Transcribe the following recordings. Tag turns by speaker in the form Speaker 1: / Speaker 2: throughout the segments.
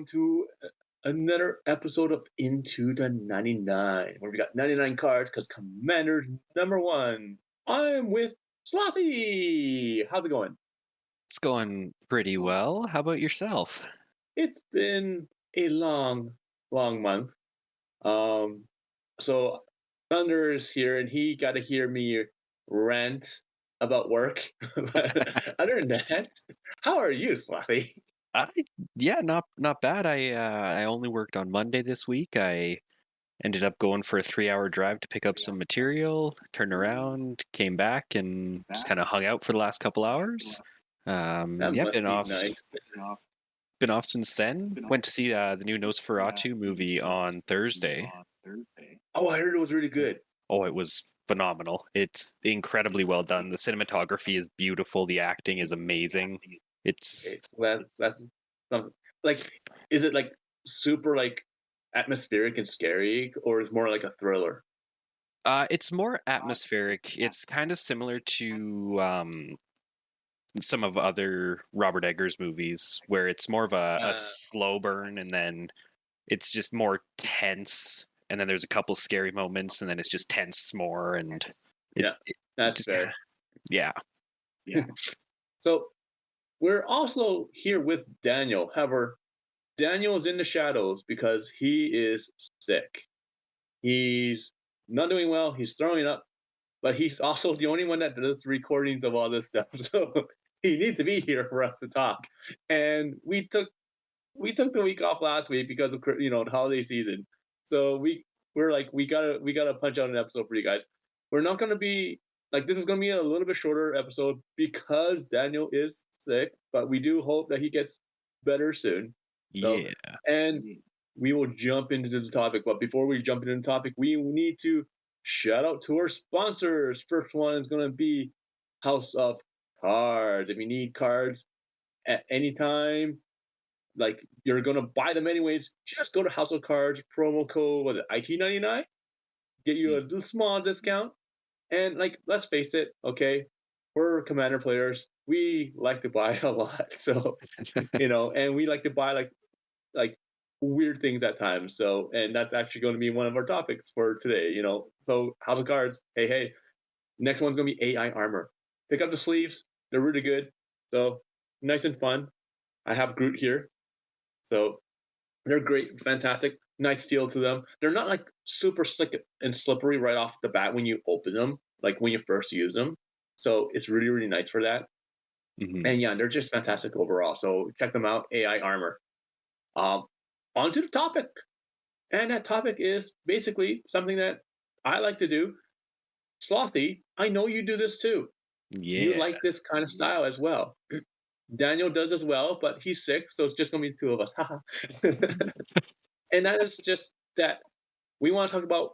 Speaker 1: welcome to another episode of Into the 99, where we got 99 cards because Commander's number one. I'm with Slothy. How's it going?
Speaker 2: It's going pretty well. How about yourself?
Speaker 1: It's been a long month. Um, so Thunder is here, and he got to hear me rant about work. But other than that, how are you, Slothy?
Speaker 2: I Yeah, not bad. I only worked on Monday this week. I ended up going for a 3-hour drive to pick up some material, turned around, came back, and just kind of hung out for the last couple hours.
Speaker 1: That
Speaker 2: Yeah,
Speaker 1: must be nice.
Speaker 2: been off since then. Went to see the new Nosferatu movie on Thursday.
Speaker 1: Oh, I heard it was really good.
Speaker 2: Oh, it was phenomenal. It's incredibly well done. The cinematography is beautiful. The acting is amazing. It's
Speaker 1: It's that's something like, is it like super like atmospheric and scary, or is it more like a thriller?
Speaker 2: it's more atmospheric. It's kind of similar to some of other Robert Eggers movies, where it's more of a
Speaker 1: Uh,
Speaker 2: slow burn, and then it's just more tense, and then there's a couple scary moments, and then it's just tense more, and it,
Speaker 1: yeah,
Speaker 2: it
Speaker 1: that's
Speaker 2: just
Speaker 1: fair.
Speaker 2: yeah.
Speaker 1: So we're also here with Daniel. However, Daniel is in the shadows because he is sick. He's not doing well. He's throwing up, but he's also the only one that does recordings of all this stuff. So he needs to be here for us to talk. And we took the week off last week because of the holiday season. So we're like we gotta punch out an episode for you guys. We're not gonna be like, this is gonna be a little bit shorter episode because Daniel is sick, but we do hope that he gets better soon. So,
Speaker 2: Yeah.
Speaker 1: and we will jump into the topic. But before we jump into the topic, we need to shout out to our sponsors. First one is gonna be House of Cards. If you need cards at any time, like you're gonna buy them anyways, just go to House of Cards, promo code was it IT99, get you a little small discount. And like, let's face it, okay, we're Commander players. We like to buy a lot, so and we like to buy like weird things at times. So, and that's actually going to be one of our topics for today. So House of Cards, hey, next one's gonna be AI armor. Pick up the sleeves; they're really good. So nice and fun. I have Groot here, so they're great, fantastic, nice feel to them. They're not like super slick and slippery right off the bat when you open them, like when you first use them. So it's really, really nice for that.
Speaker 2: Hmm.
Speaker 1: And yeah, they're just fantastic overall. So check them out, AI Armor. Um, On to the topic. And that topic is basically something that I like to do. Slothy, I know you do this too. You
Speaker 2: Yeah.
Speaker 1: like this kind of style as well. Daniel does as well, but he's sick, so it's just gonna be the two of us. And that is just that we want to talk about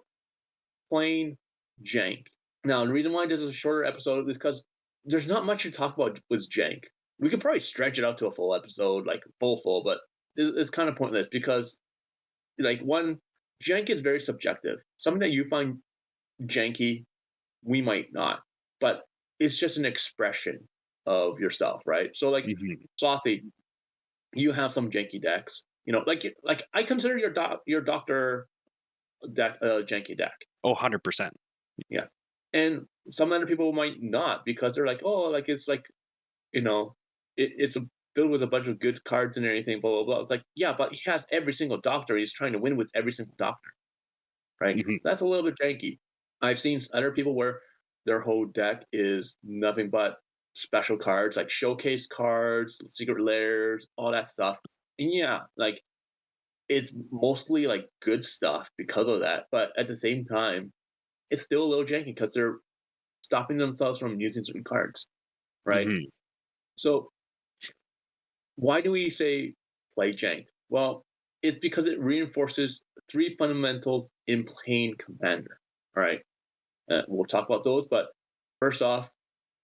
Speaker 1: plain Jank. Now, the reason why this is a shorter episode is because there's not much to talk about with Jank. We could probably stretch it out to a full episode, like full, but it's kind of pointless because, like, one, Jank is very subjective. Something that you find janky, we might not, but it's just an expression of yourself, right? So, like,
Speaker 2: Hmm.
Speaker 1: Slothy, you have some janky decks. Like I consider your Doctor deck janky deck.
Speaker 2: Oh, 100%.
Speaker 1: Yeah. And some other people might not because they're like, oh, like it's like, you know, filled with a bunch of good cards and everything, blah, blah, blah. It's like, yeah, but he has every single doctor. He's trying to win with every single doctor, right?
Speaker 2: Hmm.
Speaker 1: That's a little bit janky. I've seen other people where their whole deck is nothing but special cards, like showcase cards, secret layers, all that stuff. And yeah, like it's mostly like good stuff because of that. But at the same time, it's still a little janky because they're stopping themselves from using certain cards, right?
Speaker 2: Hmm.
Speaker 1: So why do we say play jank? Well, it's because it reinforces three fundamentals in playing Commander. All right, we'll talk about those. But first off,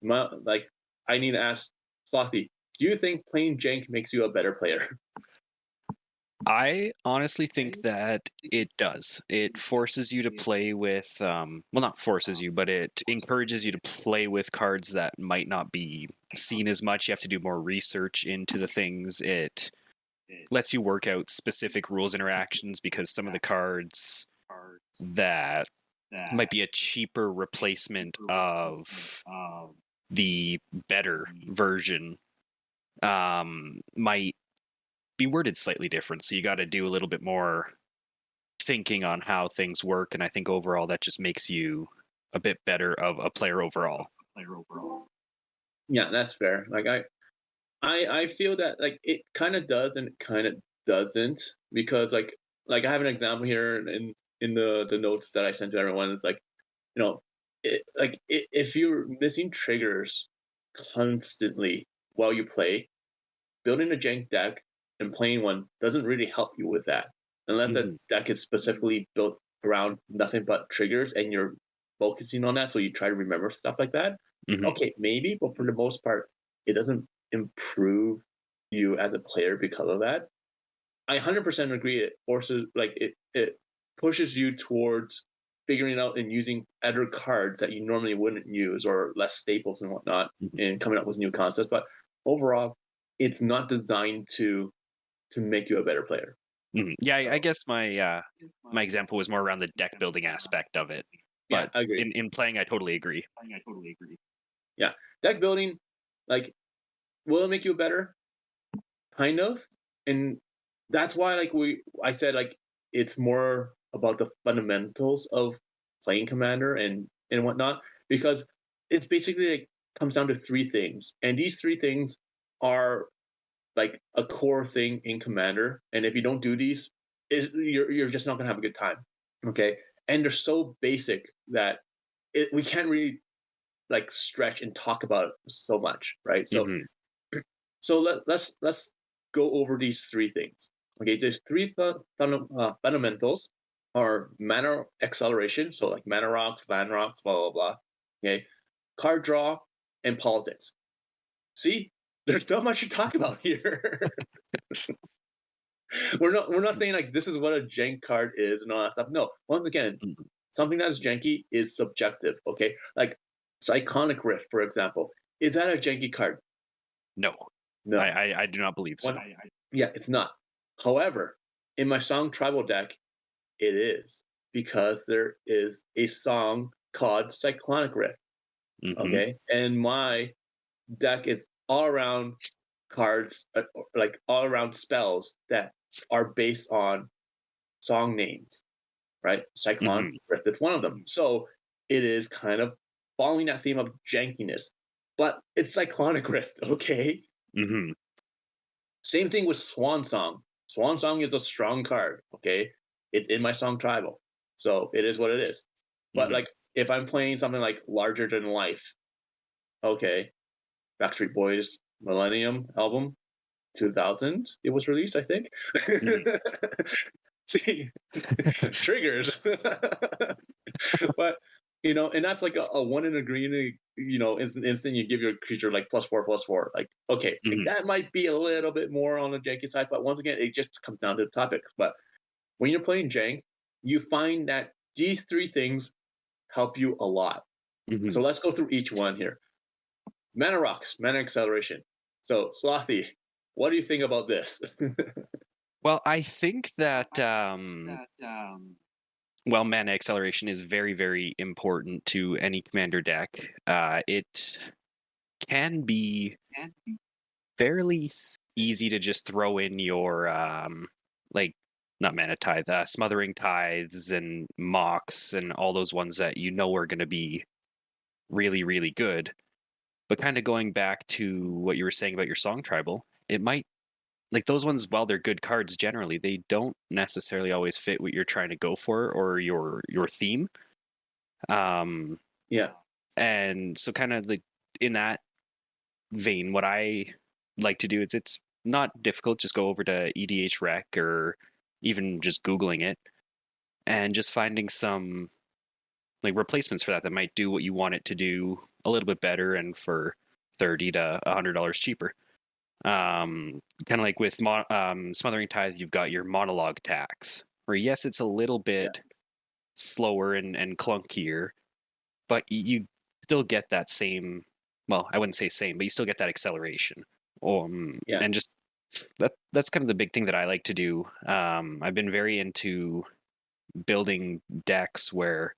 Speaker 1: like I need to ask Slothy, do you think playing jank makes you a better player?
Speaker 2: I honestly think that it does. It forces you to play with, well, not forces you, but it encourages you to play with cards that might not be seen as much. You have to do more research into the things. lets you work out specific rules interactions because some of the cards that might be a cheaper replacement of the better version might be worded slightly different. So you got to do a little bit more thinking on how things work. And I think overall that just makes you a bit better of a player overall.
Speaker 1: Yeah, that's fair. Like I feel that like it kind of does and it kind of doesn't because like I have an example here in the notes that I sent to everyone. It's like if you're missing triggers constantly while you play, building a jank deck and playing one doesn't really help you with that unless that
Speaker 2: Mhm.
Speaker 1: deck is specifically built around nothing but triggers and you're focusing on that, so you try to remember stuff like that.
Speaker 2: Mhm.
Speaker 1: Okay, maybe, but for the most part, it doesn't improve you as a player because of that. I 100% agree. It forces it pushes you towards figuring out and using other cards that you normally wouldn't use or less staples and whatnot,
Speaker 2: Mhm.
Speaker 1: and coming up with new concepts. But overall, it's not designed to make you a better player.
Speaker 2: Mhm. Yeah, I
Speaker 1: So
Speaker 2: guess my example was more around the deck building aspect of it.
Speaker 1: yeah,
Speaker 2: But
Speaker 1: I agree.
Speaker 2: in playing, I totally agree.
Speaker 1: Yeah, deck building, like, will it make you better? Kind of, and that's why I said it's more about the fundamentals of playing commander and whatnot because it's basically comes down to three things, and these three things are like a core thing in commander, and if you don't do these you're just not going to have a good time. Okay, and they're so basic that we can't really like stretch and talk about it so much, right? So
Speaker 2: Mhm.
Speaker 1: let's go over these three things. Okay, there's three fundamentals are mana acceleration, so like mana rocks, land rocks, blah blah blah. Okay, card draw and politics. See, there's not much to talk about here. We're not saying like this is what a jank card is and all that stuff. No, once again,
Speaker 2: Mhm.
Speaker 1: something that's janky is subjective. Okay, like Psychonic Rift, for example, is that a janky card?
Speaker 2: No,
Speaker 1: No.
Speaker 2: I do not believe
Speaker 1: One,
Speaker 2: so.
Speaker 1: yeah, it's not. However, in my song tribal deck, it is because there is a song called Cyclonic Rift.
Speaker 2: Mhm.
Speaker 1: Okay, and my deck is all around cards, like all around spells that are based on song names, right? Cyclonic
Speaker 2: Mhm.
Speaker 1: Rift is one of them. So it is kind of following that theme of jankiness, but it's Cyclonic Rift, okay?
Speaker 2: Mhm.
Speaker 1: Same thing with Swan Song. Swan Song is a strong card, okay? It's in my song tribal. So it is what it is. But
Speaker 2: Mhm.
Speaker 1: like if I'm playing something like larger than life, okay, Backstreet Boys Millennium album 2000 it was released, I think.
Speaker 2: Mhm.
Speaker 1: See, triggers. But and that's like a one in a green, instant you give your creature like +4/+4. Like, okay, like
Speaker 2: Mhm.
Speaker 1: that might be a little bit more on the janky side, but once again, it just comes down to the topic. But when you're playing jank, you find that these three things help you a lot.
Speaker 2: Mhm.
Speaker 1: So let's go through each one here. Mana rocks, mana acceleration. So Slothy, what do you think about this?
Speaker 2: Well, I think that well, mana acceleration is very, very important to any commander deck. It can be fairly easy to just throw in your like not mana tithe, smothering tithes and mocks and all those ones that you know are going to be really, really good. But kind of going back to what you were saying about your song tribal, it might like those ones. While they're good cards generally, they don't necessarily always fit what you're trying to go for or your theme. Um,
Speaker 1: Yeah.
Speaker 2: and so kind of like in that vein, what I like to do is it's not difficult. Just go over to EDH Rec or even just Googling it and just finding some like replacements for that might do what you want it to do a little bit better and for $30 to $100 cheaper. Kind of like with Smothering Tithe, you've got your monologue tax, where yes, it's a little
Speaker 1: Yeah.
Speaker 2: bit slower and clunkier, but you still get that same, well, I wouldn't say same, but you still get that acceleration.
Speaker 1: Yeah.
Speaker 2: And just That's kind of the big thing that I like to do. I've been very into building decks where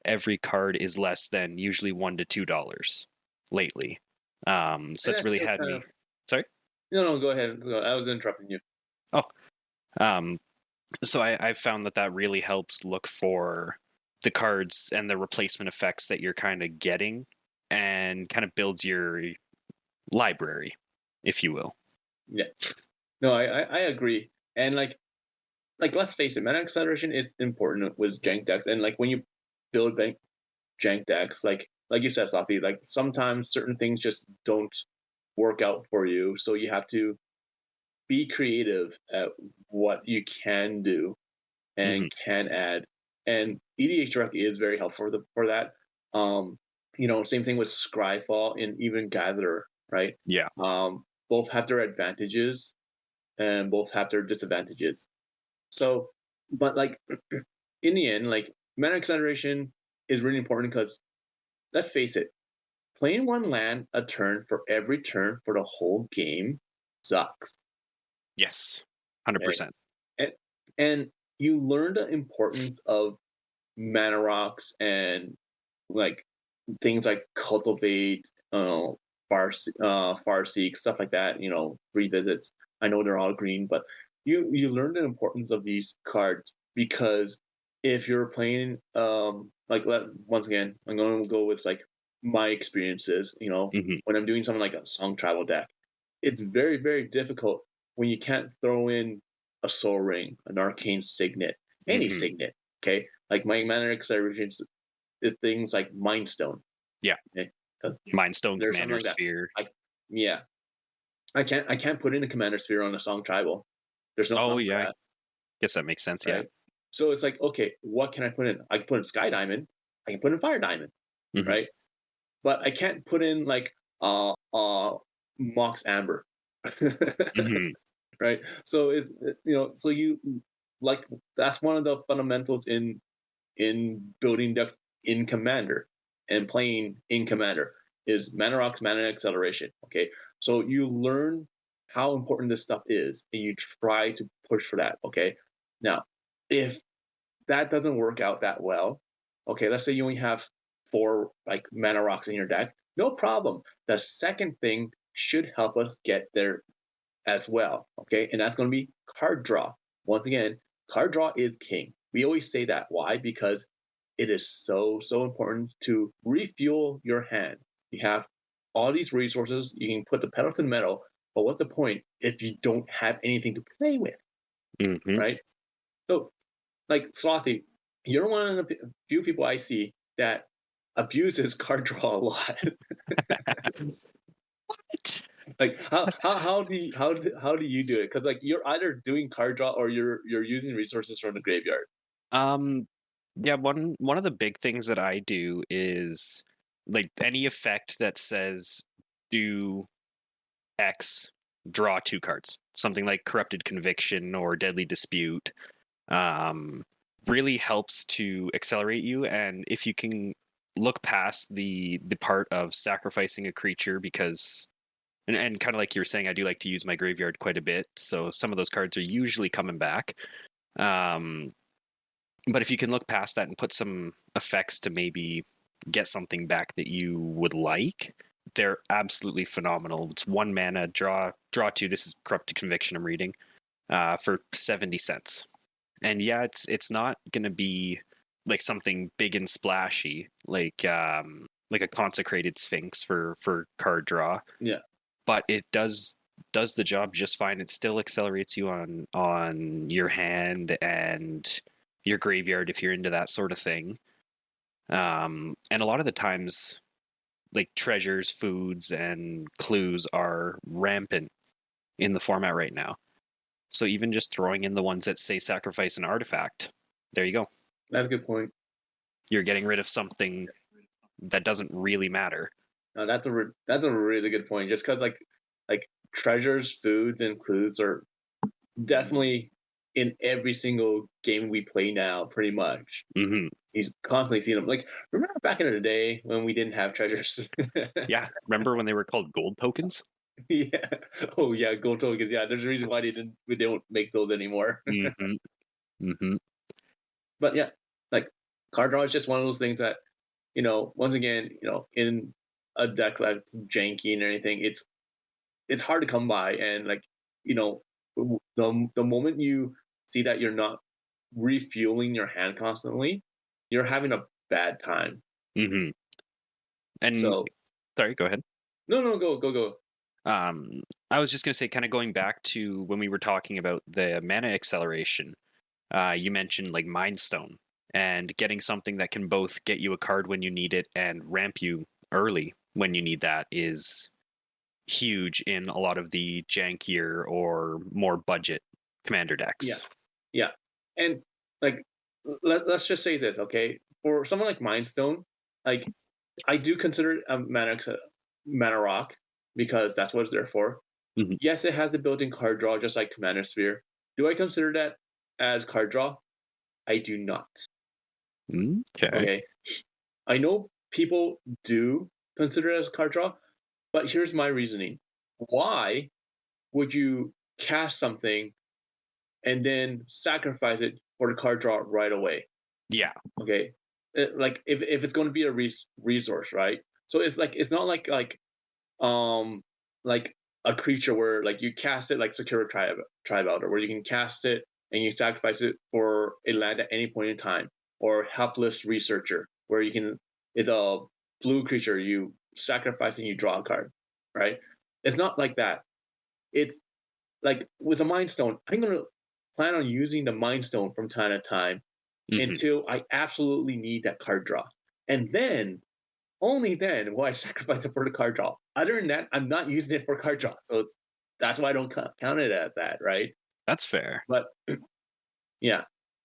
Speaker 2: every card is less than usually $1 to $2 lately. So
Speaker 1: And
Speaker 2: that's
Speaker 1: that's
Speaker 2: really
Speaker 1: still
Speaker 2: had
Speaker 1: kind
Speaker 2: me.
Speaker 1: of
Speaker 2: Sorry.
Speaker 1: no. Go ahead. I was interrupting you.
Speaker 2: Oh, um, so I've found that really helps look for the cards and the replacement effects that you're kind of getting, and kind of builds your library, if you will.
Speaker 1: Yeah. No, I agree. And like let's face it, mana acceleration is important with jank decks. And like when you build jank decks, like you said, Sloppy, like sometimes certain things just don't work out for you. So you have to be creative at what you can do
Speaker 2: Hmm.
Speaker 1: and can add. And EDH Direct is very helpful for that. Um, same thing with Scryfall and even Gatherer, right?
Speaker 2: Yeah.
Speaker 1: Both have their advantages and both have their disadvantages. So, but like in the end, like mana acceleration is really important because let's face it, playing one land a turn for every turn for the whole game sucks.
Speaker 2: Yes.
Speaker 1: Okay?
Speaker 2: 100%.
Speaker 1: And and you learn the importance of mana rocks and like things like cultivate, far seek, stuff like that. Revisits. I know they're all green, but you learn the importance of these cards because if you're playing, once again, I'm going to go with like my experiences.
Speaker 2: Hmm.
Speaker 1: When I'm doing something like a song travel deck, it's very very difficult when you can't throw in a soul ring, an arcane signet, any
Speaker 2: Hmm.
Speaker 1: signet. Okay, like my mana acceleration things like Mind Stone.
Speaker 2: Yeah.
Speaker 1: Okay? 'Cause
Speaker 2: Mind Stone,
Speaker 1: there's something
Speaker 2: Commander
Speaker 1: like that.
Speaker 2: Sphere.
Speaker 1: I yeah, I can't put in a Commander Sphere on a Song Tribal. There's no
Speaker 2: Oh
Speaker 1: song for
Speaker 2: yeah, I
Speaker 1: that,
Speaker 2: guess that makes sense. Yeah.
Speaker 1: right? So it's like, okay, what can I put in? I can put in Sky Diamond. I can put in Fire Diamond,
Speaker 2: Hmm.
Speaker 1: right? But I can't put in like Mox Amber,
Speaker 2: Hmm.
Speaker 1: right? So so you like that's one of the fundamentals in building decks in Commander and playing in Commander is mana rocks, mana acceleration. Okay, so you learn how important this stuff is, and you try to push for that. Okay, now if that doesn't work out that well, okay, let's say you only have four like mana rocks in your deck, no problem. The second thing should help us get there as well. Okay, and that's going to be card draw. Once again, card draw is king. We always say that. Why? Because it is so important to refuel your hand. You have all these resources. You can put the pedal to the metal, but what's the point if you don't have anything to play with,
Speaker 2: Hmm.
Speaker 1: right? So, like Slothy, you're one of the few people I see that abuses card draw a lot.
Speaker 2: What?
Speaker 1: Like how do you do it? Because like you're either doing card draw or you're using resources from the graveyard.
Speaker 2: Um, yeah, one of the big things that I do is like any effect that says do X, draw two cards. Something like Corrupted Conviction or Deadly Dispute. Um, really helps to accelerate you, and if you can look past the part of sacrificing a creature, because and kind of like you were saying, I do like to use my graveyard quite a bit, so some of those cards are usually coming back. Um, but if you can look past that and put some effects to maybe get something back that you would like, they're absolutely phenomenal. It's one mana, draw two. This is Corrupted Conviction I'm reading, for 70 cents. And yeah, it's not gonna be like something big and splashy, like a Consecrated Sphinx for card draw,
Speaker 1: Yeah,
Speaker 2: but it does the job just fine. It still accelerates you on your hand and your graveyard if you're into that sort of thing. And a lot of the times, like treasures, foods, and clues are rampant in the format right now. So even just throwing in the ones that say sacrifice an artifact, there you go.
Speaker 1: that's a good point.
Speaker 2: You're getting rid of something that doesn't really matter.
Speaker 1: No, that's a really good point. Just because like treasures, foods, and clues are definitely in every single game we play now, pretty much.
Speaker 2: Hmm.
Speaker 1: He's constantly seeing them. Like, remember back in the day when we didn't have treasures?
Speaker 2: Yeah, remember when they were called gold tokens?
Speaker 1: Yeah. Oh yeah, gold tokens. Yeah, there's a reason why we don't make those anymore.
Speaker 2: Mm-hmm. Mm-hmm.
Speaker 1: But yeah, like card draw is just one of those things that, once again, in a deck that's janky and anything, it's hard to come by. And like, the moment you see that you're not refueling your hand constantly, you're having a bad time.
Speaker 2: Mm-hmm. And
Speaker 1: So
Speaker 2: sorry, go ahead.
Speaker 1: no, no, go.
Speaker 2: Um, I was just going to say, kind of going back to when we were talking about the mana acceleration, you mentioned like Mind Stone and getting something that can both get you a card when you need it and ramp you early when you need that is huge in a lot of the jankier or more budget commander
Speaker 1: Yeah,
Speaker 2: decks.
Speaker 1: yeah, and like let's just say this, okay? For someone like Mindstone, like I do consider it a mana rock because that's what it's there for.
Speaker 2: Mhm.
Speaker 1: Yes, it has the built-in card draw, just like Commander Sphere. Do I consider that as card draw? I do not.
Speaker 2: Okay.
Speaker 1: Okay, I know people do consider it as card draw, but here's my reasoning. Why would you cast something and then sacrifice it for the card draw right away?
Speaker 2: Yeah.
Speaker 1: Okay, like if it's going to be a resource, right? So it's like it's not um like a creature where like you cast it like secure tribe elder, where you can cast it and you sacrifice it for a land at any point in time, or helpless researcher, where you can it's a blue creature, you sacrifice and you draw a card, right? It's not like that. It's like with a mind stone, I'm gonna plan on using the mind stone from time to time
Speaker 2: Hmm.
Speaker 1: until I absolutely need that card draw. And then, only then, will I sacrifice it for the card draw. Other than that, I'm not using it for card draw. So that's why I don't count it as that, right?
Speaker 2: That's fair.
Speaker 1: But yeah.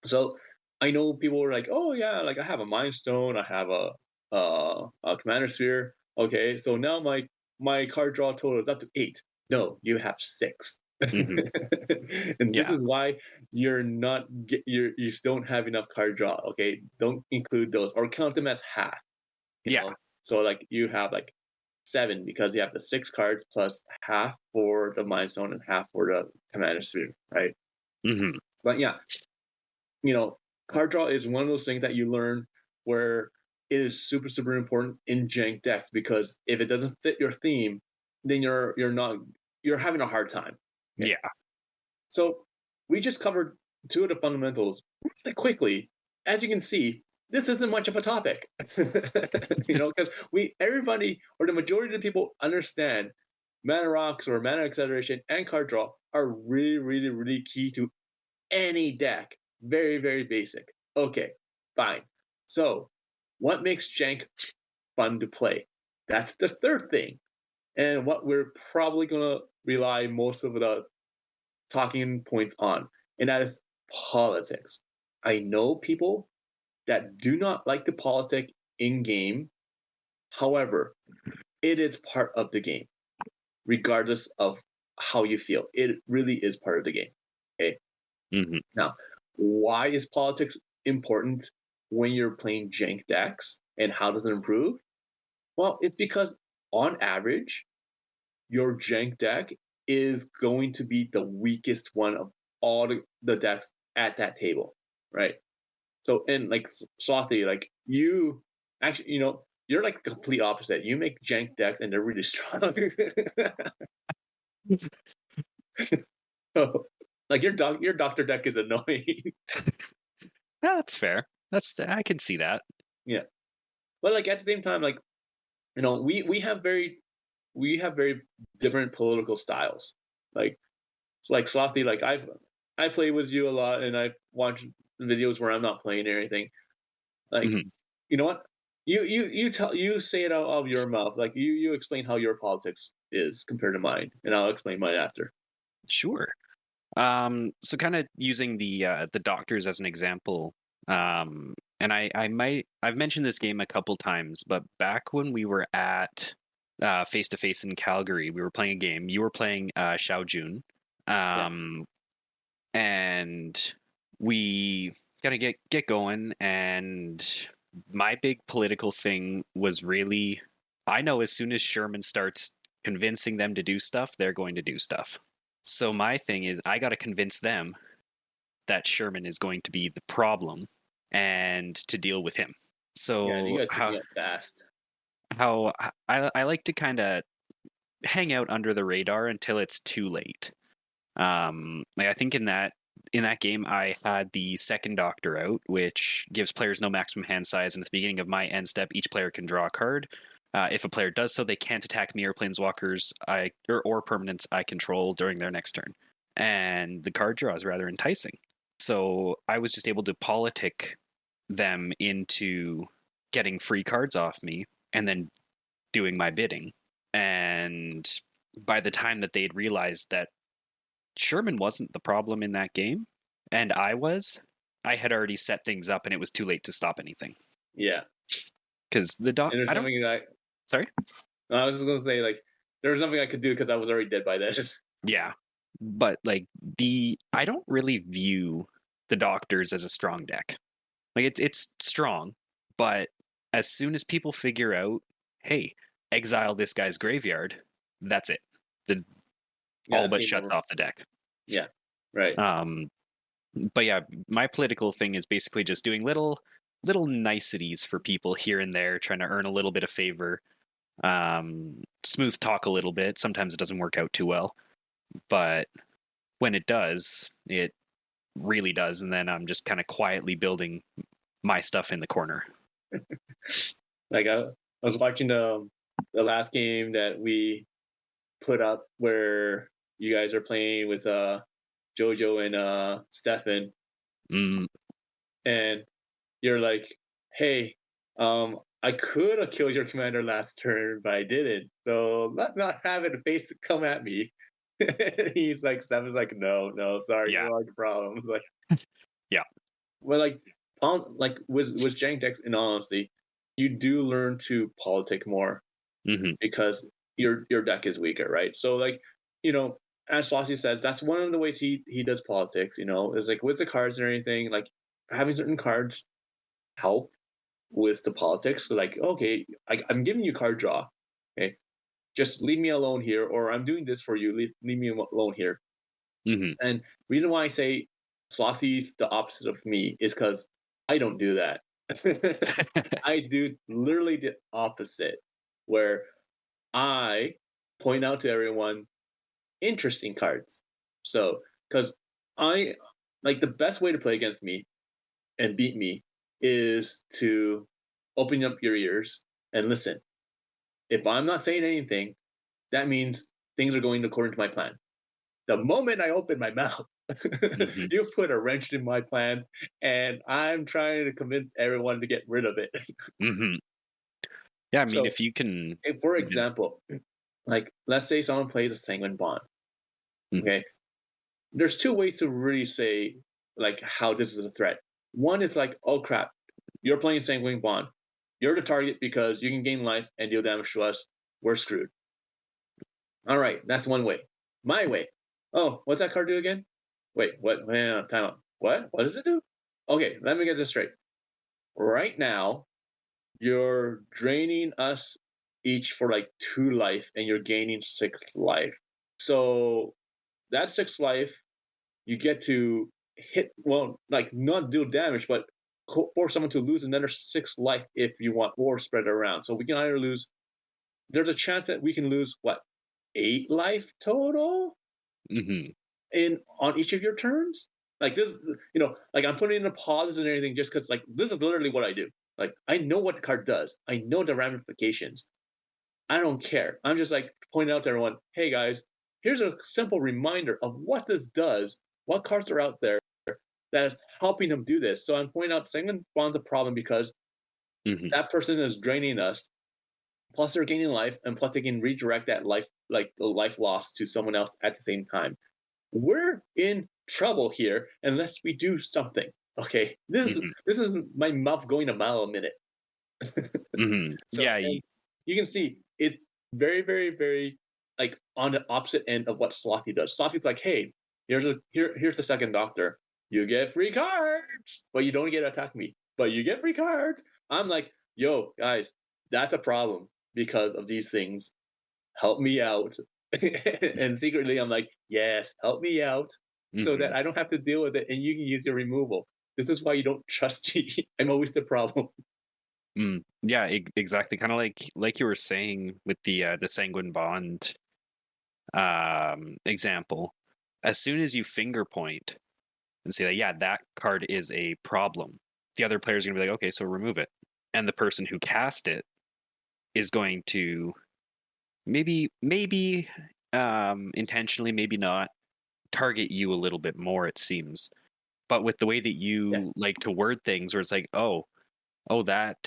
Speaker 1: So I know people are like, oh yeah, like I have a Mind Stone, I have a Commander Sphere. Okay, so now my card draw total is up to 8. No, you have 6.
Speaker 2: Hmm.
Speaker 1: And this
Speaker 2: Yeah.
Speaker 1: is why you're not you don't have enough card draw. Okay, don't include those or count them as half. You
Speaker 2: Yeah.
Speaker 1: know, so like you have like 7 because you have the 6 cards plus half for the Mind Stone and half for the Commander Sphere, right?
Speaker 2: Hmm.
Speaker 1: But yeah, you know, card draw is one of those things that you learn where it is super super important in jank decks because if it doesn't fit your theme, then you're having a hard time. Okay,
Speaker 2: Yeah.
Speaker 1: so we just covered two of the fundamentals really quickly. As you can see, this isn't much of a topic, because we everybody or the majority of the people understand mana rocks or mana acceleration and card draw are really really really key to any deck. Very, very basic. Okay, fine. So, what makes Jank fun to play? That's the third thing. And what we're probably going to rely most of the talking points on, and that is politics. I know people that do not like to politic in game. However, it is part of the game, regardless of how you feel. It really is part of the game. Okay.
Speaker 2: Hmm.
Speaker 1: Now, why is politics important when you're playing jank decks and how does it improve? Well, it's because on average, your jank deck is going to be the weakest one of all the decks at that table, right? So, and like Slothy, like you actually, you're like the complete opposite. You make jank decks and they're really strong. So, like your doctor deck is annoying.
Speaker 2: That's fair. I can see that.
Speaker 1: Yeah. But like at the same time, like we have very different political styles. Like Slothy, like I play with you a lot, and I watch videos where I'm not playing or anything. Like,
Speaker 2: Hmm.
Speaker 1: you know what? You say it out of your mouth. Like you explain how your politics is compared to mine, and I'll explain mine after.
Speaker 2: Sure. So kind of using the doctors as an example. And I've mentioned this game a couple times, but back when we were at face to face in Calgary, we were playing a game. You were playing Xiao Jun.
Speaker 1: Yeah,
Speaker 2: Um, and we gotta get going. And my big political thing was really, I know as soon as Sherman starts convincing them to do stuff, they're going to do stuff. So my thing is, I got to convince them that Sherman is going to be the problem and to deal with him.
Speaker 1: Yeah, and you
Speaker 2: So
Speaker 1: guys picking up fast.
Speaker 2: how I like to kind of hang out under the radar until it's too late. Like I think in that game, I had the second Doctor out, which gives players no maximum hand size, and at the beginning of my end step, each player can draw a card. If a player does so, they can't attack me or planeswalkers or permanents I control during their next turn. And the card draw is rather enticing. So I was just able to politic them into getting free cards off me and then doing my bidding. And by the time that they'd realized that Sherman wasn't the problem in that game, and I had already set things up and it was too late to stop anything.
Speaker 1: Yeah.
Speaker 2: Because
Speaker 1: And there's something that
Speaker 2: Sorry?
Speaker 1: I was just gonna say, like, there was nothing I could do because I was already dead by then.
Speaker 2: Yeah. But like I don't really view the Doctors as a strong deck. Like it's strong, but as soon as people figure out, hey, exile this guy's graveyard, that's it. The all but shuts off the deck.
Speaker 1: Yeah. Right.
Speaker 2: But yeah, my political thing is basically just doing little niceties for people here and there, trying to earn a little bit of favor. Smooth talk a little bit. Sometimes it doesn't work out too well, but when it does, it really does. And then I'm just kind of quietly building my stuff in the corner.
Speaker 1: Like I was watching the last game that we put up where you guys are playing with Jojo and Stefan, and you're like, "Hey, I could have killed your commander last turn, but I didn't. So let's not have it face come at me." He's like, Stefan's like, "No, sorry,
Speaker 2: Yeah.
Speaker 1: you are the problem." Like,
Speaker 2: yeah.
Speaker 1: Well, like with Jank decks, in all honesty, you do learn to politic more because your deck is weaker, right? So like, as Slothy says, that's one of the ways he does politics. Is like with the cards and everything, like having certain cards help with the politics. So like, okay, I'm giving you card draw. Okay, just leave me alone here, or I'm doing this for you. Leave me alone here. And reason why I say Slothy's the opposite of me is because I don't do that. I do literally the opposite, where I point out to everyone interesting cards. So, because I like the best way to play against me and beat me is to open up your ears and listen. If I'm not saying anything, that means things are going according to my plan. The moment I open my mouth, you put a wrench in my plans, and I'm trying to convince everyone to get rid of it.
Speaker 2: Yeah, I mean, if you can.
Speaker 1: For example, like let's say someone plays a Sanguine Bond. Okay, there's two ways to really say like how this is a threat. One is like, oh crap, you're playing Sanguine Bond. You're the target because you can gain life and deal damage to us. We're screwed. All right, that's one way. My way. Oh, what's that card do again? Wait, what? Time out. What? What does it do? Okay, let me get this straight. Right now, you're draining us each for like 2 life, and you're gaining 6 life. So that 6 life, you get to hit, well, like not deal damage, but force someone to lose another 6 life if you want, or spread it around. So we can either lose. There's a chance that we can lose what, 8 life total in on each of your turns. Like this, like I'm putting in the pauses and everything just because like this is literally what I do. Like I know what the card does. I know the ramifications. I don't care. I'm just like pointing out to everyone, hey guys, here's a simple reminder of what this does, what cards are out there that's helping them do this. So I'm pointing out Sanguine Bond's a problem because that person is draining us. Plus they're gaining life, and plus they can redirect that life, like the life loss, to someone else at the same time. We're in trouble here unless we do something. Okay, this is my mouth going a mile a minute. So,
Speaker 2: yeah,
Speaker 1: you can see it's very, very, very like on the opposite end of what Slothy does. Slothy's like, hey, here's the second Doctor. You get free cards, but you don't get to attack me. But you get free cards. I'm like, yo, guys, that's a problem because of these things. help me out. And secretly, I'm like, yes, help me out so
Speaker 2: Hmm.
Speaker 1: that I don't have to deal with it and you can use your removal. This is why you don't trust me. I'm always the problem.
Speaker 2: Yeah, exactly. Kind of like you were saying with the Sanguine Bond example. As soon as you finger point and say that, yeah, that card is a problem, the other player's going to be like, okay, so remove it. And the person who cast it is going to maybe intentionally, maybe not, target you a little bit more, it seems. But with the way that
Speaker 1: Yeah,
Speaker 2: you like to word things, where it's like, oh, that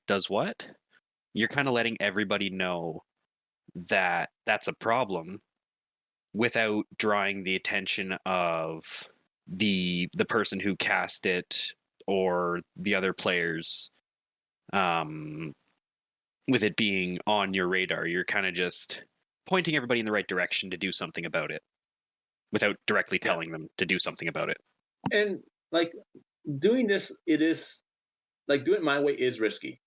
Speaker 2: does what? You're kind of letting everybody know that that's a problem without drawing the attention of the person who cast it or the other players, um, with it being on your radar. You're kind of just pointing everybody in the right direction to do something about it without directly
Speaker 1: yeah.
Speaker 2: telling them to do something about it.
Speaker 1: And like doing this, it is like doing it my way is risky.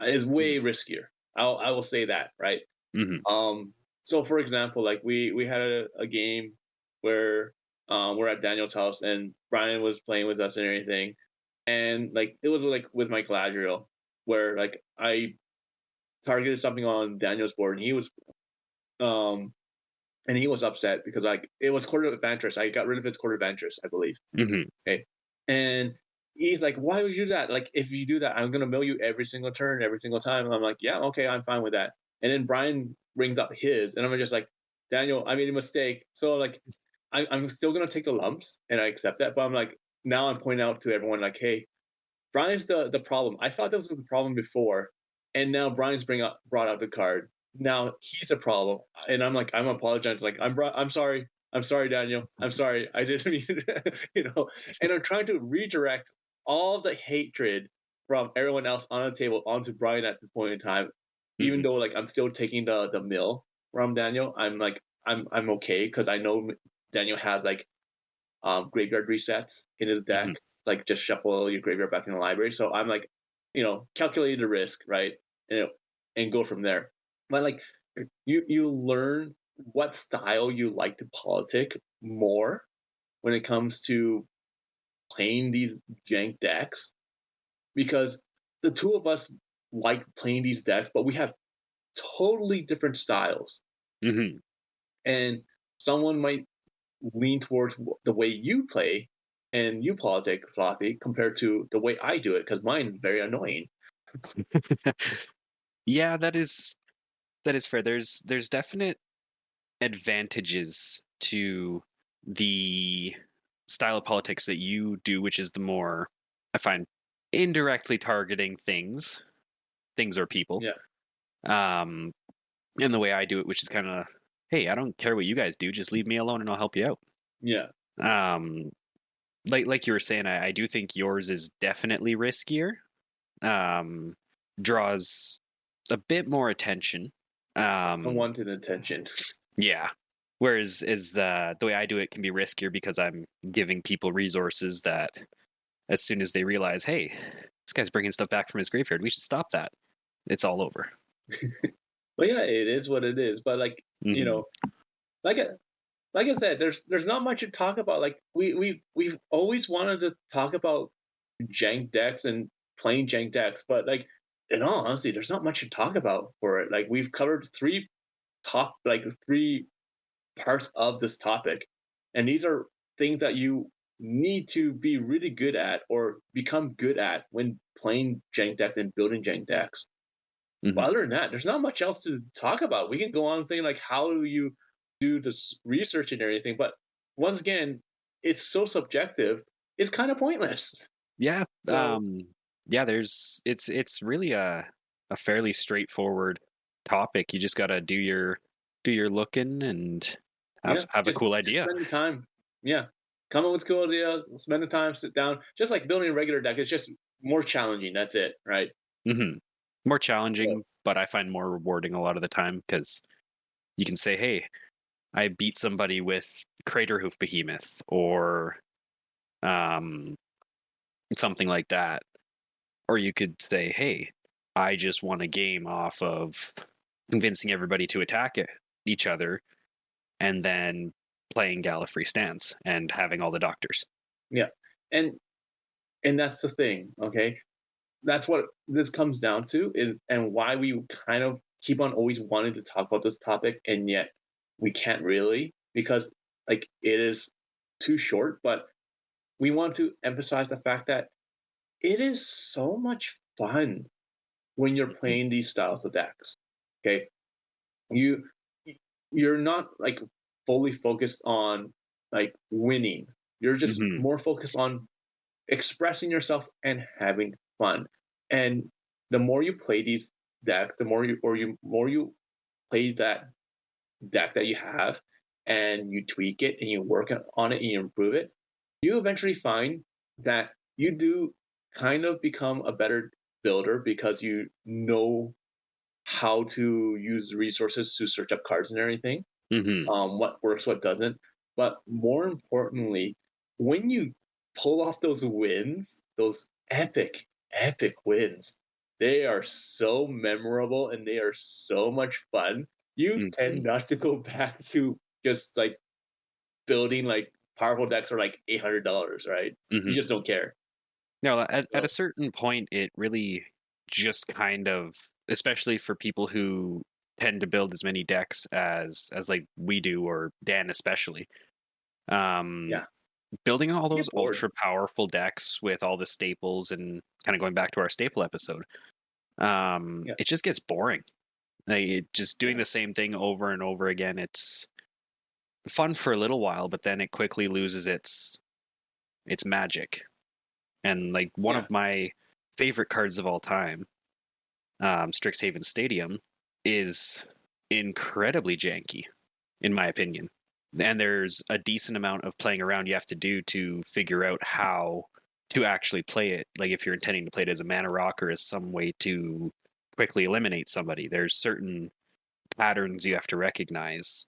Speaker 1: Is way riskier. I will say that, right?
Speaker 2: Mm-hmm.
Speaker 1: Um, so for example, like we had a game where we're at Daniel's house and Brian was playing with us and everything, and like it was like with my Galadriel, where like I targeted something on Daniel's board um and he was upset because like it was quarter of Vantress. I got rid of his quarter of Vantress, I believe.
Speaker 2: Mm-hmm.
Speaker 1: Okay. And he's like, why would you do that? Like, if you do that, I'm going to mill you every single turn, every single time. And I'm like, yeah, okay, I'm fine with that. And then Brian brings up his, and I'm just like, Daniel, I made a mistake. So, like, I'm still going to take the lumps and I accept that. But I'm like, now I'm pointing out to everyone, like, hey, Brian's the problem. I thought this was the problem before, and now Brian's brought out the card. Now he's a problem, and I'm like, I'm apologizing. Like I'm sorry, Daniel. I'm sorry. I didn't mean, And I'm trying to redirect all the hatred from everyone else on the table onto Brian at this point in time, even
Speaker 2: Mm-hmm.
Speaker 1: though like I'm still taking the mill from Daniel. I'm like I'm okay because I know Daniel has like graveyard resets in his deck,
Speaker 2: Mm-hmm.
Speaker 1: like just shuffle your graveyard back in the library. So I'm like, calculate the risk, right? And, and go from there. But like you learn what style you like to politic more when it comes to playing these jank decks because the two of us like playing these decks, but we have totally different styles.
Speaker 2: Mm-hmm.
Speaker 1: And someone might lean towards the way you play and you politic sloppy compared to the way I do it because mine's very annoying.
Speaker 2: Yeah, that is fair. There's definite advantages to the style of politics that you do, which is the more, I find, indirectly targeting things or people.
Speaker 1: Yeah,
Speaker 2: Um, and the way I do it, which is kind of, hey, I don't care what you guys do, just leave me alone and I'll help you out.
Speaker 1: yeah,
Speaker 2: Um, like you were saying, I do think yours is definitely riskier. Um, draws a bit more attention. Um,
Speaker 1: unwanted attention.
Speaker 2: yeah. Whereas is the way I do it can be riskier because I'm giving people resources that as soon as they realize, hey, this guy's bringing stuff back from his graveyard, we should stop that. It's all over.
Speaker 1: But yeah, it is what it is. But like
Speaker 2: Hmm.
Speaker 1: like I, like I said, there's not much to talk about. Like we've always wanted to talk about jank decks and playing jank decks, but like in all honesty, there's not much to talk about for it. Like we've covered three parts of this topic. And these are things that you need to be really good at or become good at when playing jank decks and building jank decks.
Speaker 2: Hmm.
Speaker 1: But other than that, there's not much else to talk about. We can go on saying like how do you do this research and everything, but once again, it's so subjective. It's kind of pointless.
Speaker 2: Yeah.
Speaker 1: So
Speaker 2: Yeah, it's really a fairly straightforward topic. You just gotta do your looking and have
Speaker 1: yeah,
Speaker 2: have a cool
Speaker 1: just
Speaker 2: idea.
Speaker 1: spend the time. Yeah, come up with cool ideas. Spend the time, sit down. Just like building a regular deck, it's just more challenging. That's it, right?
Speaker 2: Hmm. More
Speaker 1: So
Speaker 2: challenging, but I find more rewarding a lot of the time because you can say, "Hey, I beat somebody with Craterhoof Behemoth," or um, something like that. Or you could say, "Hey, I just won a game off of convincing everybody to attack each other, and then playing Gallifrey stance and having all the doctors.
Speaker 1: Yeah. And that's the thing, okay? That's what this comes down to, is and why we kind of keep on always wanting to talk about this topic, and yet we can't really, because like it is too short, but we want to emphasize the fact that it is so much fun when you're
Speaker 2: Mhm.
Speaker 1: playing these styles of decks. Okay, you you're not like fully focused on like winning. You're just
Speaker 2: Mhm.
Speaker 1: more focused on expressing yourself and having fun. And the more you play these decks, the more you play that deck that you have, and you tweak it and you work on it and you improve it, you eventually find that you do kind of become a better builder because you know how to use resources to search up cards and everything,
Speaker 2: Mhm.
Speaker 1: what works, what doesn't. But more importantly, when you pull off those wins, those epic wins, they are so memorable and they are so much fun. You tend
Speaker 2: Mhm.
Speaker 1: not to go back to just like building like powerful decks for like $800, right? You
Speaker 2: Mhm.
Speaker 1: just don't care.
Speaker 2: No, at a
Speaker 1: So
Speaker 2: certain point, it really just kind of, especially for people who tend to build as many decks as like we do, or Dan especially. Um,
Speaker 1: yeah,
Speaker 2: Building all
Speaker 1: you
Speaker 2: those
Speaker 1: get bored.
Speaker 2: ultra powerful decks with all the staples, and kind of going back to our staple episode,
Speaker 1: Yeah,
Speaker 2: it just gets boring. Like, just doing
Speaker 1: yeah,
Speaker 2: the same thing over and over again. It's fun for a little while, but then it quickly loses its magic. And like one
Speaker 1: yeah,
Speaker 2: of my favorite cards of all time, Strixhaven Stadium, is incredibly janky, in my opinion. And there's a decent amount of playing around you have to do to figure out how to actually play it. Like if you're intending to play it as a mana rock or as some way to quickly eliminate somebody, there's certain patterns you have to recognize.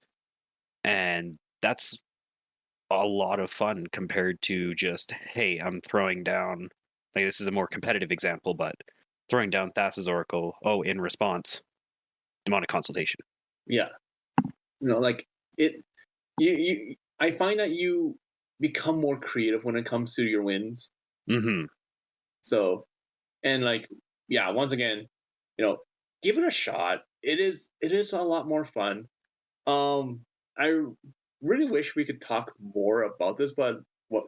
Speaker 2: And that's a lot of fun compared to just, hey, I'm throwing down, like this is a more competitive example, but throwing down Thassa's Oracle, oh, in response, demonic consultation.
Speaker 1: yeah. Like it. I find that you become more creative when it comes to your wins.
Speaker 2: Mm-hmm.
Speaker 1: So, and like, yeah, once again, you know, give it a shot. It is a lot more fun. I really wish we could talk more about this, but what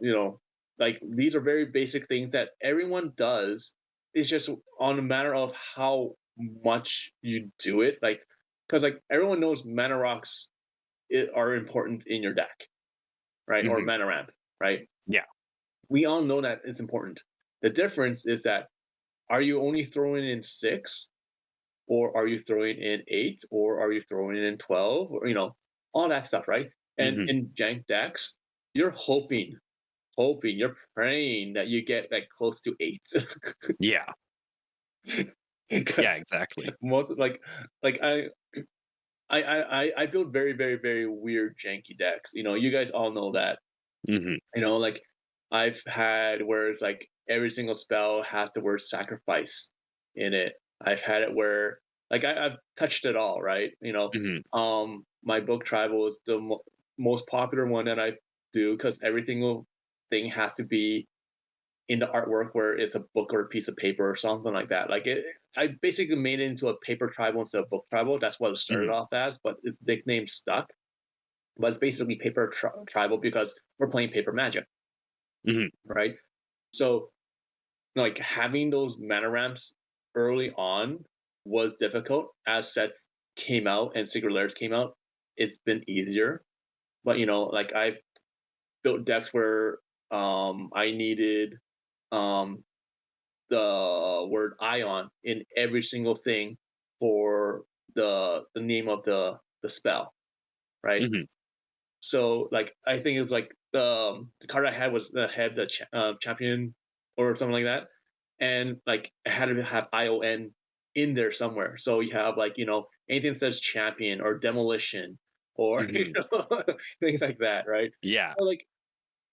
Speaker 1: like these are very basic things that everyone does. It's just on a matter of how much you do it. Like, because like everyone knows mana rocks are important in your deck, right? Or
Speaker 2: Mm-hmm.
Speaker 1: mana ramp, right?
Speaker 2: Yeah.
Speaker 1: We all know that it's important. The difference is that, are you only throwing in six, or are you throwing in eight, or are you throwing in 12, or all that stuff, right? And
Speaker 2: Mm-hmm.
Speaker 1: in jank decks, you're hoping, you're praying that you get like close to eight,
Speaker 2: Yeah. Yeah,
Speaker 1: because
Speaker 2: exactly.
Speaker 1: most like I build very very very weird janky decks. You guys all know that.
Speaker 2: Mm-hmm.
Speaker 1: Like I've had where it's like every single spell has the word sacrifice in it. I've had it where like I've touched it all, right?
Speaker 2: Mm-hmm.
Speaker 1: My book tribal is the most popular one that I do, because every single thing has to be in the artwork where it's a book or a piece of paper or something like that. Like I basically made it into a paper tribal instead of book tribal. That's what it started
Speaker 2: Mm-hmm.
Speaker 1: off as, but its nickname stuck. But it's basically paper tribal because we're playing paper magic,
Speaker 2: Mm-hmm.
Speaker 1: right? So like having those mana ramps early on was difficult. As sets came out and secret layers came out, it's been easier. But like I've built decks where I needed um the word ion in every single thing for the name of the spell, right?
Speaker 2: Mm-hmm.
Speaker 1: So like I think it was like the card I had was the head the champion or something like that, and like it had to have ION in there somewhere. So you have like anything that says champion or demolition or
Speaker 2: Mm-hmm.
Speaker 1: things like that, right?
Speaker 2: Yeah.
Speaker 1: So like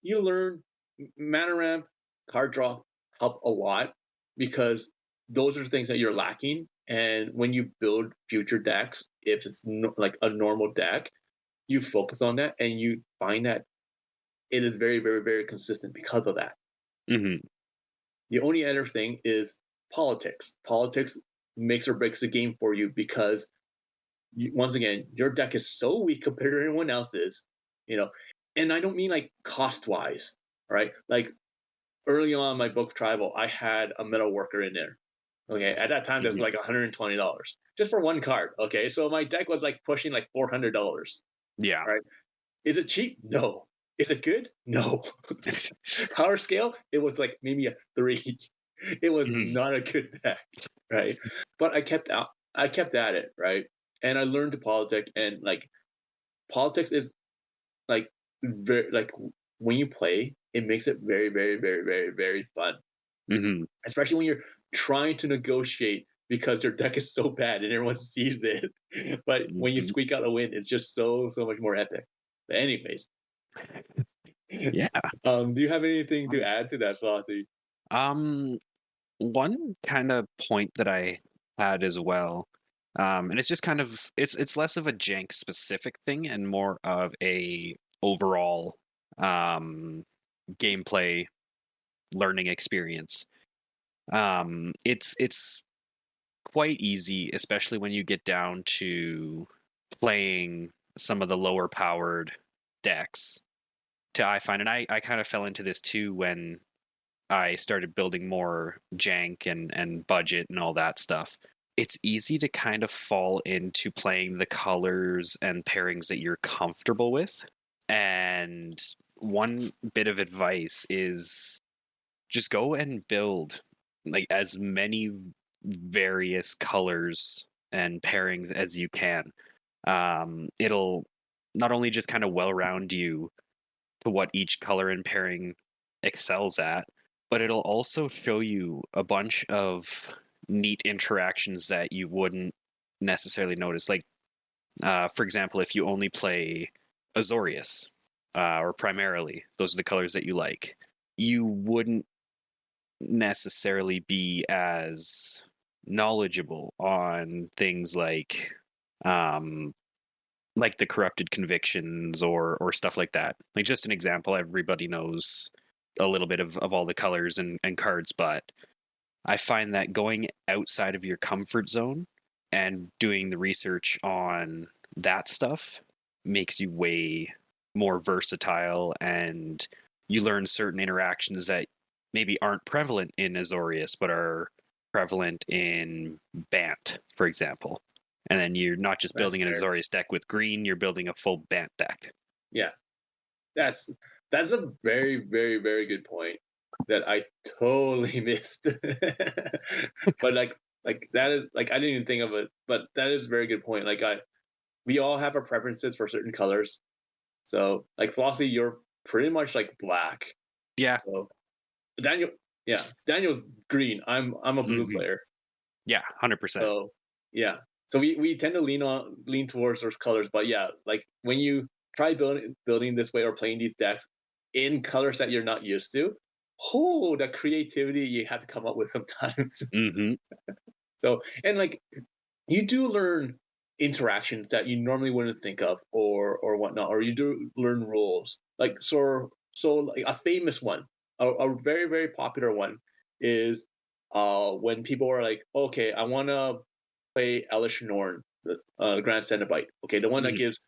Speaker 1: you learn mana ramp, card draw help a lot, because those are things that you're lacking. And when you build future decks, if it's like a normal deck, you focus on that and you find that it is very, very, very consistent because of that.
Speaker 2: Hmm.
Speaker 1: The only other thing is politics. Politics makes or breaks the game for you because once again, your deck is so weak compared to anyone else's, you know. And I don't mean like cost wise, right? Like early on in my book Tribal, I had a metal worker in there. Okay, at that time, that was
Speaker 2: Hmm.
Speaker 1: like $120 just for one card. Okay, so my deck was like pushing like $400.
Speaker 2: Yeah.
Speaker 1: Right? Is it cheap? No. Is it good? No. Power scale? It was like maybe a 3. It was
Speaker 2: Hmm.
Speaker 1: not a good deck, right? But I kept at it, right? And I learned to politic, and like politics is like very like when you play, it makes it very, very, very, very, very fun,
Speaker 2: Hmm.
Speaker 1: especially when you're trying to negotiate because your deck is so bad and everyone sees it. But when you
Speaker 2: Hmm.
Speaker 1: squeak out a win, it's just so much more epic. But anyways,
Speaker 2: Yeah.
Speaker 1: do you have anything to add to that, Slothy?
Speaker 2: Um, One kind of point that I had as well, and it's just kind of it's less of a jank specific thing and more of a overall um gameplay learning experience. It's quite easy, especially when you get down to playing some of the lower powered decks. To I find, and I kind of fell into this too when I started building more jank and budget and all that stuff. It's easy to kind of fall into playing the colors and pairings that you're comfortable with. And one bit of advice is just go and build like as many various colors and pairings as you can. It'll not only just kind of well round you to what each color and pairing excels at, but it'll also show you a bunch of neat interactions that you wouldn't necessarily notice. Like, for example, if you only play Azorius, or primarily, those are the colors that you like, you wouldn't necessarily be as knowledgeable on things um, like the corrupted convictions or stuff like that. Like just an example, everybody knows a little bit of all the colors and cards, but I find that going outside of your comfort zone and doing the research on that stuff makes you way more versatile, and you learn certain interactions that maybe aren't prevalent in Azorius but are prevalent in Bant, for example. And then you're not just
Speaker 1: That's
Speaker 2: building an
Speaker 1: fair.
Speaker 2: Azorius deck with green, you're building a full Bant deck.
Speaker 1: Yeah, that's that's a very, very, very good point that I totally missed. But like that is like I didn't even think of it, but that is a very good point. Like I we all have our preferences for certain colors. So like Flossie, you're pretty much like black.
Speaker 2: Yeah.
Speaker 1: So Daniel, yeah, Daniel's green. I'm a blue
Speaker 2: Hmm.
Speaker 1: player.
Speaker 2: Yeah, 100%.
Speaker 1: So yeah, so we tend to lean towards those colors. But yeah, like when you try building this way or playing these decks in colors that you're not used to, oh, the creativity you have to come up with sometimes.
Speaker 2: Hmm.
Speaker 1: So and like you do learn interactions that you normally wouldn't think of or whatnot, or you do learn rules. Like so like a famous one, a very, very popular one is when people are like, okay, I want to play Elish Norn, the Grand Cenobite. Okay, the one that
Speaker 2: Hmm.
Speaker 1: gives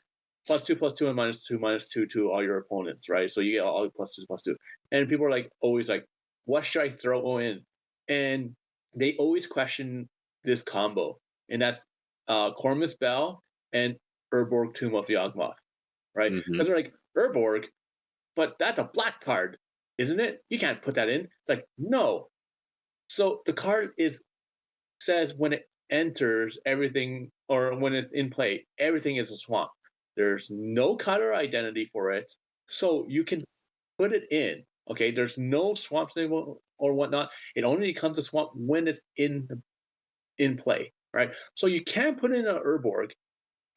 Speaker 1: +2/+2 and -2/-2 to all your opponents, right? So you get all +2/+2. And people are like always like, what should I throw in? And they always question this combo, and that's Cormus Bell and Urborg Tomb of Yawgmoth, right?
Speaker 2: Hmm.
Speaker 1: Because they're like, Urborg, but that's a black card, isn't it? You can't put that in. It's like, no. So the card is says when it enters everything, or when it's in play, everything is a swamp. There's no color identity for it, so you can put it in. Okay, there's no swamp symbol or whatnot. It only becomes a swamp when it's in play, right? So you can put in an Urborg,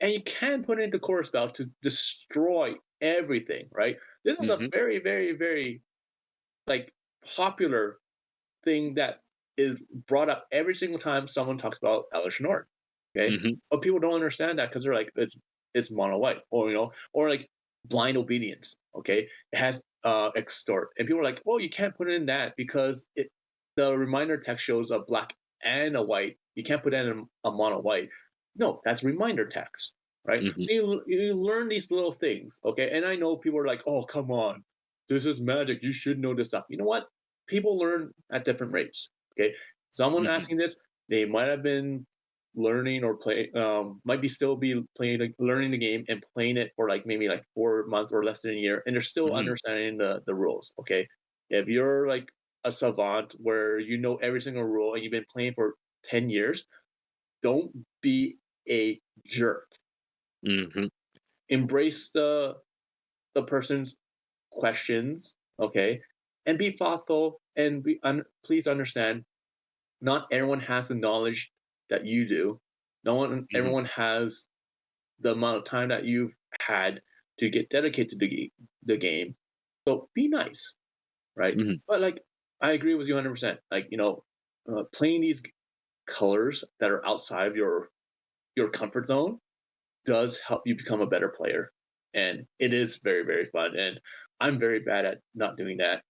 Speaker 1: and you can put it into Core Spell to destroy everything, right? This is a
Speaker 2: Hmm.
Speaker 1: very, very, very like popular thing that is brought up every single time someone talks about Alice Nord. Okay,
Speaker 2: Hmm.
Speaker 1: but people don't understand that because they're like, it's mono white, or or like blind obedience. Okay, it has extort, and people are like, oh, you can't put it in that because the reminder text shows a black and a white. You can't put that in a mono white. No, that's reminder text, right?
Speaker 2: Hmm.
Speaker 1: So you learn these little things, okay? And I know people are like, oh, come on, this is magic. You should know this stuff. You know what? People learn at different rates. Okay, someone
Speaker 2: Hmm.
Speaker 1: asking this, they might have been learning or play, might be still be playing, like learning the game and playing it for like maybe like 4 months or less than a year, and they're still
Speaker 2: Hmm.
Speaker 1: understanding the rules. Okay, if you're like a savant where you know every single rule and you've been playing for 10 years, don't be a jerk.
Speaker 2: Hmm.
Speaker 1: Embrace the person's questions, okay, and be thoughtful and please understand, not everyone has the knowledge that you do. No one,
Speaker 2: Hmm.
Speaker 1: everyone has the amount of time that you've had to get dedicated to the game. So be nice, right?
Speaker 2: Hmm.
Speaker 1: But like, I agree with you 100%. Like, playing these colors that are outside of your comfort zone does help you become a better player, and it is very very fun. And I'm very bad at not doing that.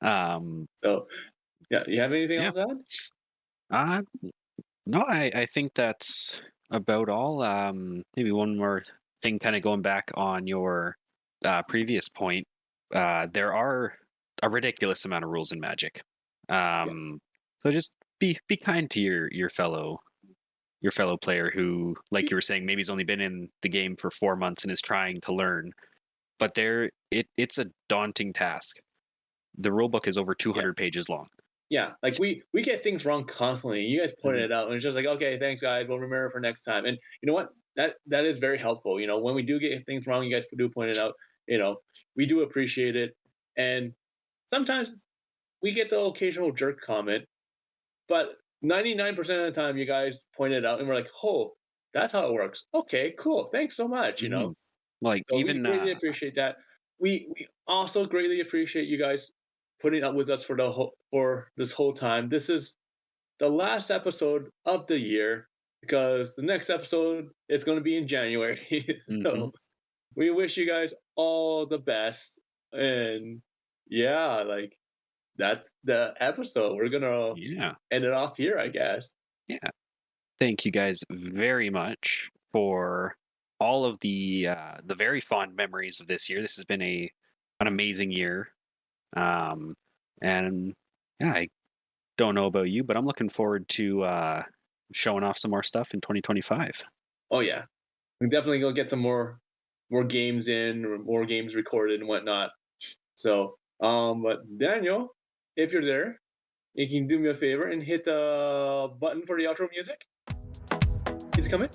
Speaker 2: um,
Speaker 1: So yeah, you have anything
Speaker 2: yeah.
Speaker 1: else to add?
Speaker 2: Uh, no, I think that's about all. Maybe one more thing, kind of going back on your previous point. There are a ridiculous amount of rules in Magic.
Speaker 1: Yeah,
Speaker 2: So just be kind to your fellow player who, like you were saying, maybe he's only been in the game for 4 months and is trying to learn. But it's a daunting task. The rule book is over
Speaker 1: yeah,
Speaker 2: 200 pages long.
Speaker 1: yeah. Like we get things wrong constantly. You guys pointed
Speaker 2: Mhm.
Speaker 1: it out, and it's just like, okay, thanks guys, we'll remember for next time. And you know what? That is very helpful. When we do get things wrong, you guys do point it out. You know, we do appreciate it, and sometimes we get the occasional jerk comment, but 99% of the time, you guys point it out, and we're like, oh, that's how it works. Okay, cool. Thanks so much.
Speaker 2: Mhm. Like
Speaker 1: So we
Speaker 2: even
Speaker 1: greatly appreciate that. We also greatly appreciate you guys putting up with us for this whole time. This is the last episode of the year because the next episode is going to be in January.
Speaker 2: mhm.
Speaker 1: So we wish you guys all the best. And yeah, like that's the episode. We're gonna
Speaker 2: Yeah.
Speaker 1: end it off here, I guess.
Speaker 2: Yeah. Thank you guys very much for all of the very fond memories of this year. This has been an amazing year. Um and yeah, I don't know about you, but I'm looking forward to showing off some more stuff in 2025.
Speaker 1: Oh yeah, we definitely go get some more games in, or more games recorded and whatnot. So, but Daniel, if you're there, you can do me a favor and hit the button for the outro music. Is it coming?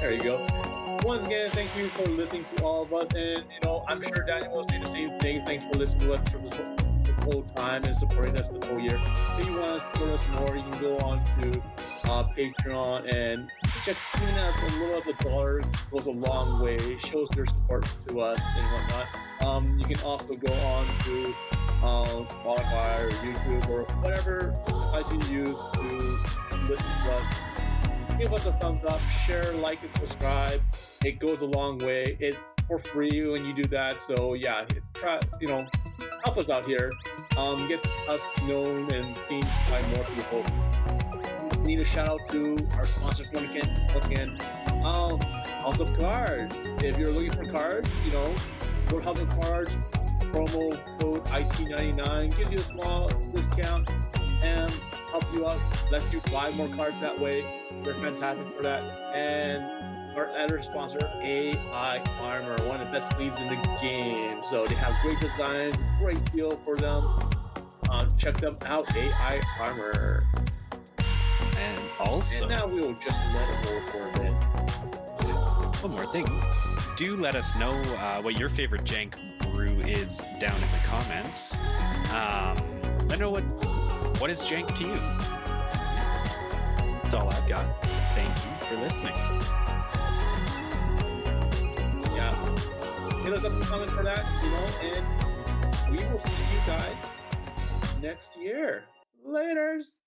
Speaker 1: There you go. Once again, thank you for listening to all of us. And, I'm sure Daniel will say the same thing. Thanks for listening to us for this whole time and supporting us this whole year. If you want to support us more, you can go on to Patreon and just even out a little of the dollar goes a long way. It shows your support to us and whatnot. You can also go on to Spotify or YouTube or whatever device you use to listen to us. Give us a thumbs up, share, like, and subscribe. It goes a long way. It's for free when you do that. So yeah, try help us out here. Get us known and seen by more people. Need a shout out to our sponsors once again. Also cards. If you're looking for cards, go to House of Cards. Promo code IT99 gives you a small discount and helps you out. Lets you buy more cards that way. They're fantastic for that. And our other sponsor, AI Armor, one of the best sleeves in the game. So they have great designs, great deal for them. Check them out, AI Armor.
Speaker 2: And also,
Speaker 1: And now we will just let it roll for a minute.
Speaker 2: one more thing. Do let us know what your favorite Jank brew is down in the comments. Let me know what is Jank to you. That's all I've got. Thank you for listening.
Speaker 1: Yeah. Hit us up in the comments for that, and we will see you guys next year. Laters.